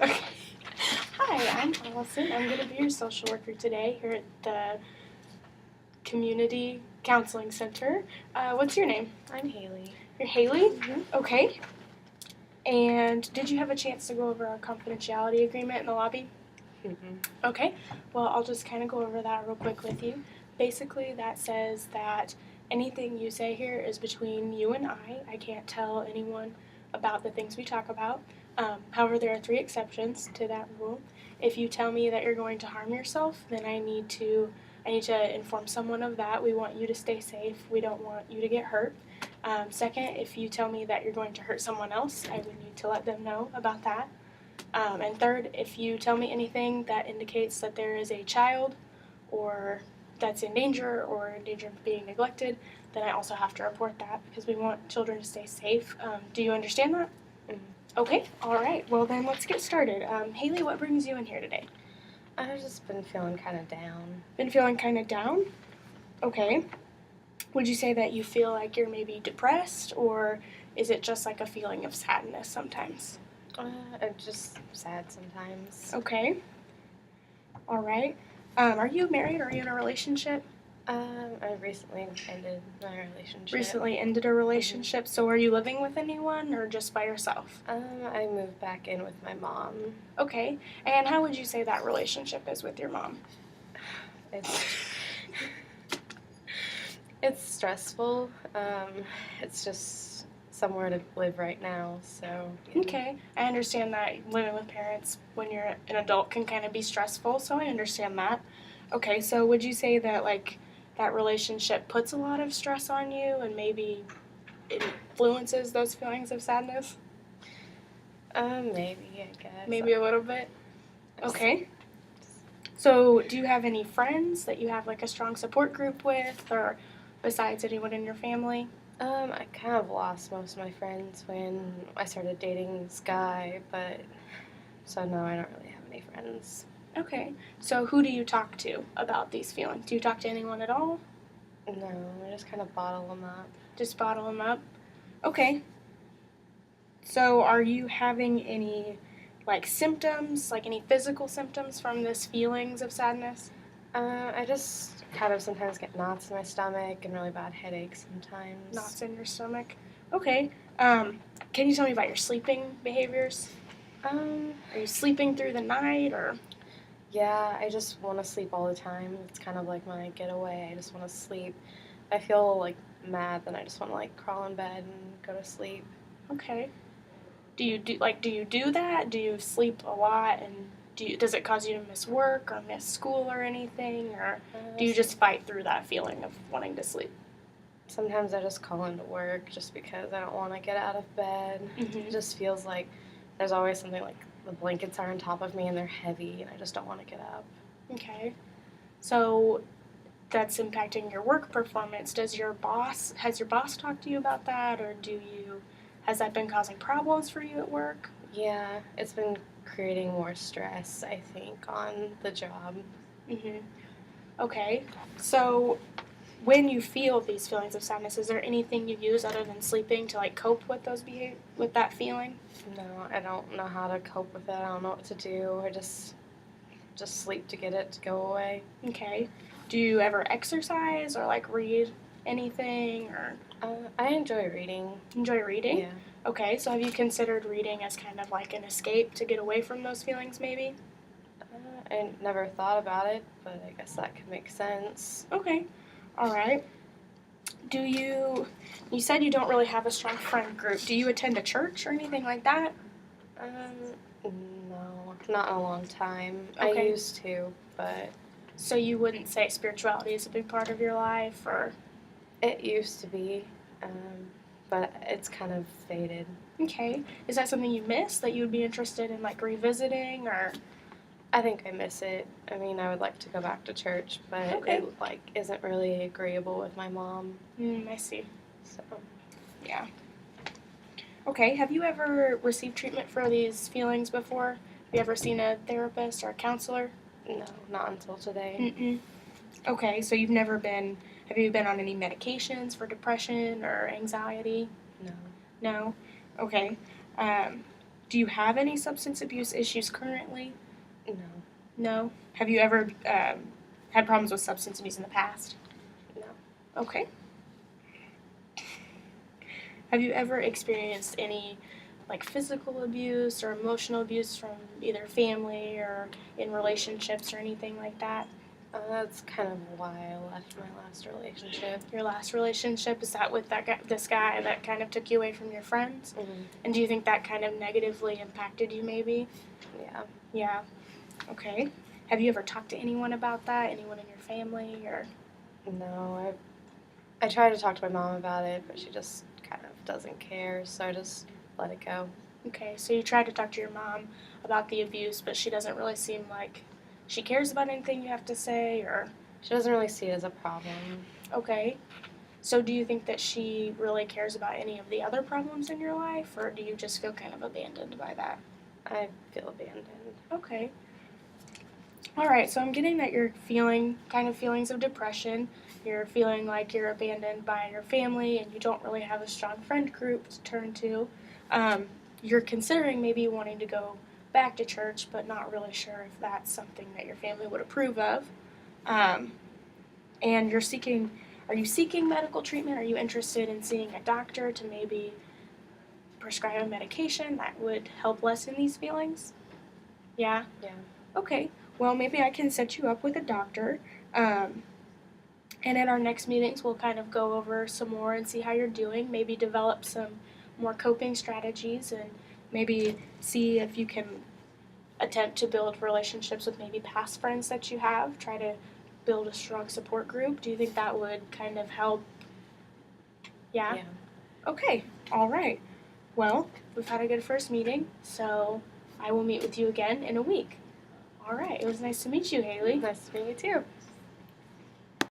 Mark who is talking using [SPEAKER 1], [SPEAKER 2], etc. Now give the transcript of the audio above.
[SPEAKER 1] Okay. Hi, I'm Allicyn. I'm going to be your social worker today here at the Community Counseling Center. What's your name?
[SPEAKER 2] I'm Haley.
[SPEAKER 1] You're Haley?
[SPEAKER 2] Mm-hmm.
[SPEAKER 1] Okay. And did you have a chance to go over our confidentiality agreement in the lobby?
[SPEAKER 2] Mm-hmm.
[SPEAKER 1] Okay. Well, I'll just kind of go over that real quick with you. Basically, that says that anything you say here is between you and I. I can't tell anyone about the things we talk about. However, there are 3 exceptions to that rule. If you tell me that you're going to harm yourself, then I need to inform someone of that. We want you to stay safe. We don't want you to get hurt. Second, if you tell me that you're going to hurt someone else, I would need to let them know about that. And third, if you tell me anything that indicates that there is a child or that's in danger or in danger of being neglected, then I also have to report that because we want children to stay safe. Do you understand that?
[SPEAKER 2] Mm-hmm.
[SPEAKER 1] Okay, all right. Well, then let's get started. Haley, what brings you in here today?
[SPEAKER 2] I've just been feeling kind of down.
[SPEAKER 1] Been feeling kind of down? Okay. Would you say that you feel like you're maybe depressed, or is it just like a feeling of sadness sometimes?
[SPEAKER 2] I'm just sad sometimes.
[SPEAKER 1] Okay. All right. Are you married? Are you in a relationship?
[SPEAKER 2] I recently ended my relationship.
[SPEAKER 1] Recently ended a relationship. So are you living with anyone or just by yourself?
[SPEAKER 2] I moved back in with my mom.
[SPEAKER 1] Okay. And how would you say that relationship is with your mom?
[SPEAKER 2] It's stressful. It's just somewhere to live right now, so.
[SPEAKER 1] Yeah. Okay. I understand that living with parents when you're an adult can kind of be stressful, so I understand that. Okay, so would you say that that relationship puts a lot of stress on you and maybe influences those feelings of sadness?
[SPEAKER 2] Maybe, I guess.
[SPEAKER 1] Maybe a little bit? Okay. So do you have any friends that you have like a strong support group with, or besides anyone in your family?
[SPEAKER 2] I kind of lost most of my friends when I started dating this guy, so no, I don't really have any friends.
[SPEAKER 1] Okay. So who do you talk to about these feelings? Do you talk to anyone at all?
[SPEAKER 2] No, I just kind of bottle them up.
[SPEAKER 1] Just bottle them up? Okay. So are you having any symptoms, like any physical symptoms from this feelings of sadness?
[SPEAKER 2] I just kind of sometimes get knots in my stomach and really bad headaches sometimes.
[SPEAKER 1] Knots in your stomach? Okay. Can you tell me about your sleeping behaviors? Are you sleeping through the night, or?
[SPEAKER 2] Yeah, I just want to sleep all the time. It's kind of like my getaway. I just want to sleep. I feel like mad, then I just want to crawl in bed and go to sleep.
[SPEAKER 1] Okay. Do you do that? Do you sleep a lot, and does it cause you to miss work or miss school or anything, or do you just fight through that feeling of wanting to sleep?
[SPEAKER 2] Sometimes I just call into work just because I don't want to get out of bed.
[SPEAKER 1] Mm-hmm.
[SPEAKER 2] It just feels like there's always something like the blankets are on top of me and they're heavy and I just don't want to get up.
[SPEAKER 1] Okay. So that's impacting your work performance. Has your boss talked to you about that, or has that been causing problems for you at work?
[SPEAKER 2] Yeah, it's been creating more stress, I think, on the job.
[SPEAKER 1] Mm-hmm. Okay. So when you feel these feelings of sadness, is there anything you use other than sleeping to cope with with that feeling?
[SPEAKER 2] No, I don't know how to cope with it. I don't know what to do. I just sleep to get it to go away.
[SPEAKER 1] Okay. Do you ever exercise or read anything, or?
[SPEAKER 2] I enjoy reading.
[SPEAKER 1] Enjoy reading?
[SPEAKER 2] Yeah.
[SPEAKER 1] Okay, so have you considered reading as kind of like an escape to get away from those feelings, maybe?
[SPEAKER 2] I never thought about it, but I guess that could make sense.
[SPEAKER 1] Okay. All right. You said you don't really have a strong friend group. Do you attend a church or anything like that?
[SPEAKER 2] No, not in a long time.
[SPEAKER 1] Okay.
[SPEAKER 2] I used to, but...
[SPEAKER 1] So you wouldn't say spirituality is a big part of your life, or?
[SPEAKER 2] It used to be, but it's kind of faded.
[SPEAKER 1] Okay. Is that something you miss that you would be interested in revisiting, or?
[SPEAKER 2] I think I miss it. I mean, I would like to go back to church, but
[SPEAKER 1] Okay.
[SPEAKER 2] it isn't really agreeable with my mom.
[SPEAKER 1] I see.
[SPEAKER 2] So,
[SPEAKER 1] yeah. Okay, have you ever received treatment for these feelings before? Have you ever seen a therapist or a counselor?
[SPEAKER 2] No, not until today.
[SPEAKER 1] Mm-mm. Okay, so have you been on any medications for depression or anxiety?
[SPEAKER 2] No.
[SPEAKER 1] No? Okay. Do you have any substance abuse issues currently?
[SPEAKER 2] No.
[SPEAKER 1] No. Have you ever had problems with substance abuse in the past?
[SPEAKER 2] No.
[SPEAKER 1] Okay. Have you ever experienced any like physical abuse or emotional abuse from either family or in relationships or anything like that?
[SPEAKER 2] That's kind of why I left my last relationship.
[SPEAKER 1] Your last relationship, is that with this guy that kind of took you away from your friends?
[SPEAKER 2] Mm-hmm.
[SPEAKER 1] And do you think that kind of negatively impacted you maybe?
[SPEAKER 2] Yeah.
[SPEAKER 1] Yeah. Okay. Have you ever talked to anyone about that? Anyone in your family or?
[SPEAKER 2] No, I tried to talk to my mom about it, but she just kind of doesn't care, so I just let it go.
[SPEAKER 1] Okay, so you tried to talk to your mom about the abuse, but she doesn't really seem like she cares about anything you have to say, or?
[SPEAKER 2] She doesn't really see it as a problem.
[SPEAKER 1] Okay. So do you think that she really cares about any of the other problems in your life, or do you just feel kind of abandoned by that?
[SPEAKER 2] I feel abandoned.
[SPEAKER 1] Okay. All right, so I'm getting that you're feeling kind of feelings of depression. You're feeling like you're abandoned by your family and you don't really have a strong friend group to turn to. You're considering maybe wanting to go back to church, but not really sure if that's something that your family would approve of. And are you seeking medical treatment? Are you interested in seeing a doctor to maybe prescribe a medication that would help lessen these feelings? Yeah?
[SPEAKER 2] Yeah.
[SPEAKER 1] Okay, well, maybe I can set you up with a doctor. And at our next meetings, we'll kind of go over some more and see how you're doing, maybe develop some more coping strategies, and maybe see if you can attempt to build relationships with maybe past friends that you have. Try to build a strong support group. Do you think that would kind of help? Yeah?
[SPEAKER 2] Yeah.
[SPEAKER 1] Okay, all right. Well, we've had a good first meeting, so I will meet with you again in a week. All right, it was nice to meet you, Haley.
[SPEAKER 2] Nice to meet you too.